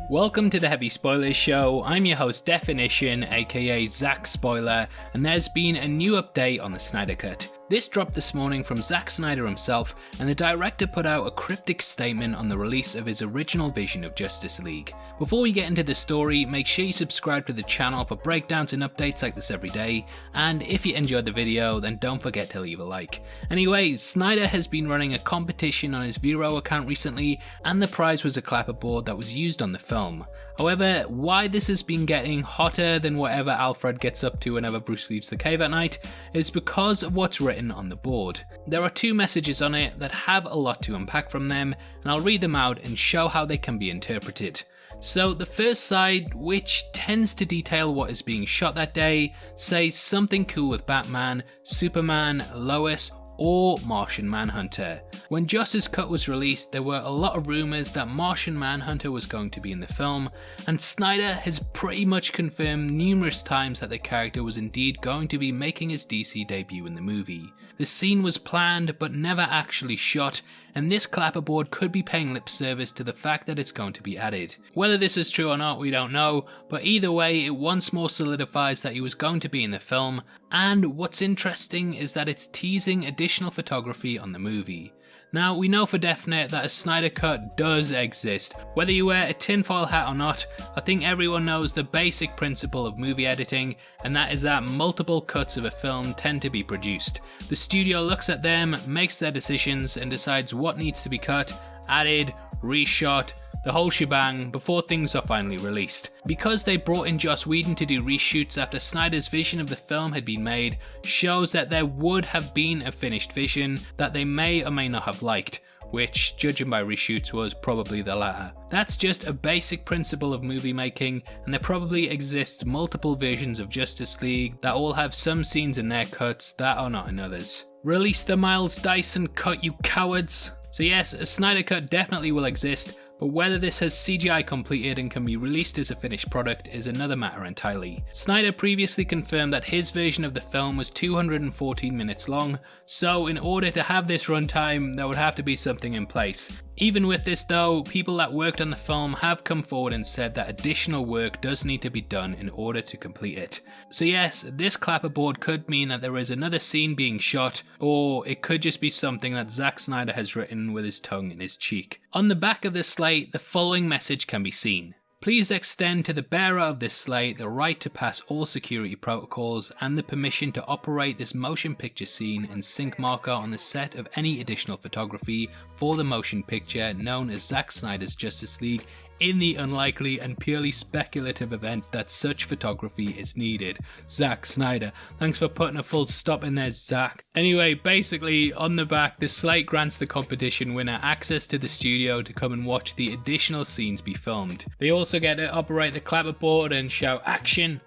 Welcome to the Heavy Spoilers Show. I'm your host Definition, aka Zack Spoiler, and there's been a new update on the Snydercut. This dropped this morning from Zack Snyder himself, and the director put out a cryptic statement on the release of his original vision of Justice League. Before we get into the story, make sure you subscribe to the channel for breakdowns and updates like this every day, and if you enjoyed the video, then don't forget to leave a like. Anyway, Snyder has been running a competition on his Vero account recently, and the prize was a clapperboard that was used on the film. However, why this has been getting hotter than whatever Alfred gets up to whenever Bruce leaves the cave at night is because of what's written on the board. There are two messages on it that have a lot to unpack from them, and I'll read them out and show how they can be interpreted. So the first side, which tends to detail what is being shot that day, says something cool with Batman, Superman, Lois, or Martian Manhunter. When Justice Cut was released, there were a lot of rumours that Martian Manhunter was going to be in the film, and Snyder has pretty much confirmed numerous times that the character was indeed going to be making his DC debut in the movie. The scene was planned but never actually shot, and this clapperboard could be paying lip service to the fact that it's going to be added. Whether this is true or not, we don't know, but either way, it once more solidifies that he was going to be in the film, and what's interesting is that it's teasing additional photography on the movie. Now, we know for definite that a Snyder Cut does exist. Whether you wear a tinfoil hat or not, I think everyone knows the basic principle of movie editing, and that is that multiple cuts of a film tend to be produced. The studio looks at them, makes their decisions, and decides what needs to be cut, added, reshot, the whole shebang before things are finally released. Because they brought in Joss Whedon to do reshoots after Snyder's vision of the film had been made, shows that there would have been a finished vision that they may or may not have liked, which, judging by reshoots, was probably the latter. That's just a basic principle of movie making, and there probably exists multiple versions of Justice League that all have some scenes in their cuts that are not in others. Release the Miles Dyson cut, you cowards! So yes, a Snyder Cut definitely will exist, but whether this has CGI completed and can be released as a finished product is another matter entirely. Snyder previously confirmed that his version of the film was 214 minutes long, so in order to have this runtime, there would have to be something in place. Even with this though, people that worked on the film have come forward and said that additional work does need to be done in order to complete it. So yes, this clapperboard could mean that there is another scene being shot, or it could just be something that Zack Snyder has written with his tongue in his cheek. On the back of the slate, the following message can be seen. Please extend to the bearer of this slate the right to pass all security protocols and the permission to operate this motion picture scene and sync marker on the set of any additional photography for the motion picture known as Zack Snyder's Justice League in the unlikely and purely speculative event that such photography is needed. Zack Snyder. Thanks for putting a full stop in there, Zack. Anyway, basically, on the back, the slate grants the competition winner access to the studio to come and watch the additional scenes be filmed. They also get to operate the clapperboard and shout action.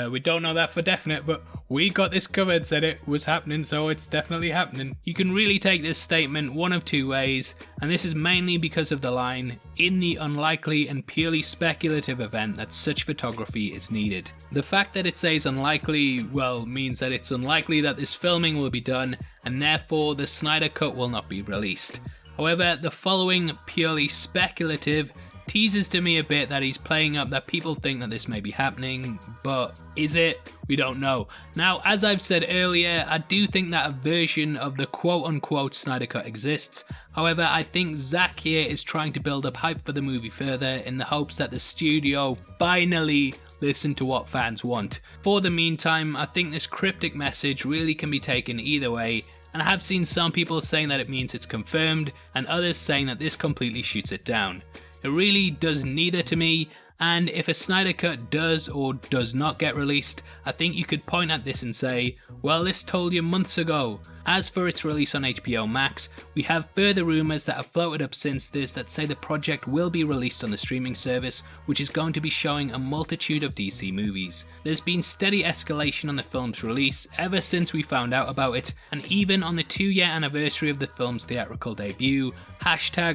We don't know that for definite, but we got this covered, said it was happening, so it's definitely happening. You can really take this statement one of two ways, and this is mainly because of the line, in the unlikely and purely speculative event that such photography is needed. The fact that it says unlikely, well, means that it's unlikely that this filming will be done, and therefore the Snyder Cut will not be released. However, the following purely speculative teases to me a bit that he's playing up that people think that this may be happening, but is it? We don't know. Now, as I've said earlier, I do think that a version of the quote-unquote Snyder Cut exists. However, I think Zack here is trying to build up hype for the movie further in the hopes that the studio finally listen to what fans want. For the meantime, I think this cryptic message really can be taken either way, and I have seen some people saying that it means it's confirmed, and others saying that this completely shoots it down. It really does neither to me, and if a Snyder Cut does or does not get released, I think you could point at this and say, well, this told you months ago. As for its release on HBO Max, we have further rumours that have floated up since this that say the project will be released on the streaming service, which is going to be showing a multitude of DC movies. There's been steady escalation on the film's release ever since we found out about it, and even on the 2-year anniversary of the film's theatrical debut,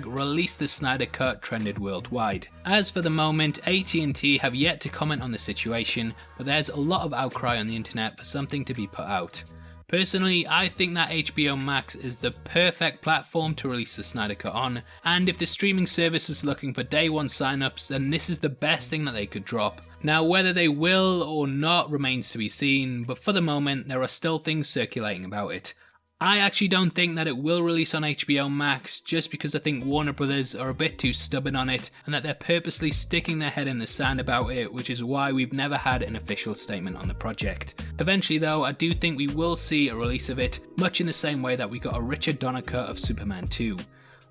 #release the Snyder Cut trended worldwide. As for the moment, AT&T have yet to comment on the situation, but there's a lot of outcry on the internet for something to be put out. Personally, I think that HBO Max is the perfect platform to release the Snyder Cut on, and if the streaming service is looking for day one signups, then this is the best thing that they could drop. Now, whether they will or not remains to be seen, but for the moment there are still things circulating about it. I actually don't think that it will release on HBO Max, just because I think Warner Brothers are a bit too stubborn on it and that they're purposely sticking their head in the sand about it, which is why we've never had an official statement on the project. Eventually though, I do think we will see a release of it, much in the same way that we got a Richard Donner cut of Superman 2.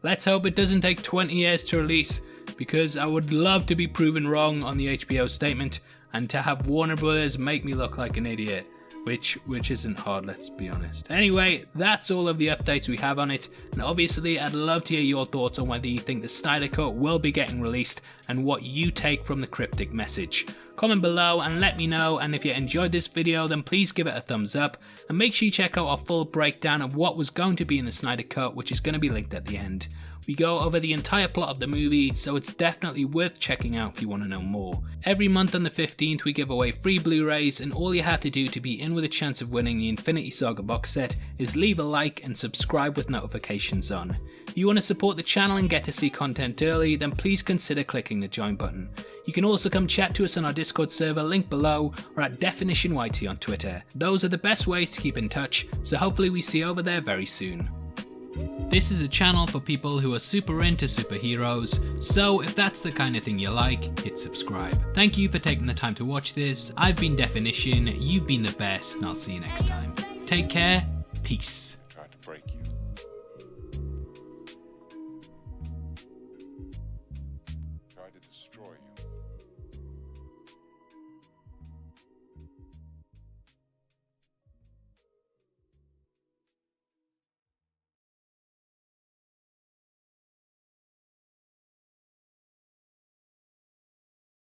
Let's hope it doesn't take 20 years to release, because I would love to be proven wrong on the HBO statement and to have Warner Brothers make me look like an idiot. Which isn't hard, let's be honest. Anyway, that's all of the updates we have on it, and obviously I'd love to hear your thoughts on whether you think the Snyder Cut will be getting released and what you take from the cryptic message. Comment below and let me know, and if you enjoyed this video then please give it a thumbs up, and make sure you check out our full breakdown of what was going to be in the Snyder Cut, which is going to be linked at the end. We go over the entire plot of the movie, so it's definitely worth checking out if you want to know more. Every month on the 15th we give away free Blu-rays, and all you have to do to be in with a chance of winning the Infinity Saga box set is leave a like and subscribe with notifications on. If you want to support the channel and get to see content early, then please consider clicking the join button. You can also come chat to us on our Discord server, link below, or at DefinitionYT on Twitter. Those are the best ways to keep in touch, so hopefully we see you over there very soon. This is a channel for people who are super into superheroes, so if that's the kind of thing you like, hit subscribe. Thank you for taking the time to watch this. I've been Definition, you've been the best, and I'll see you next time. Take care, peace.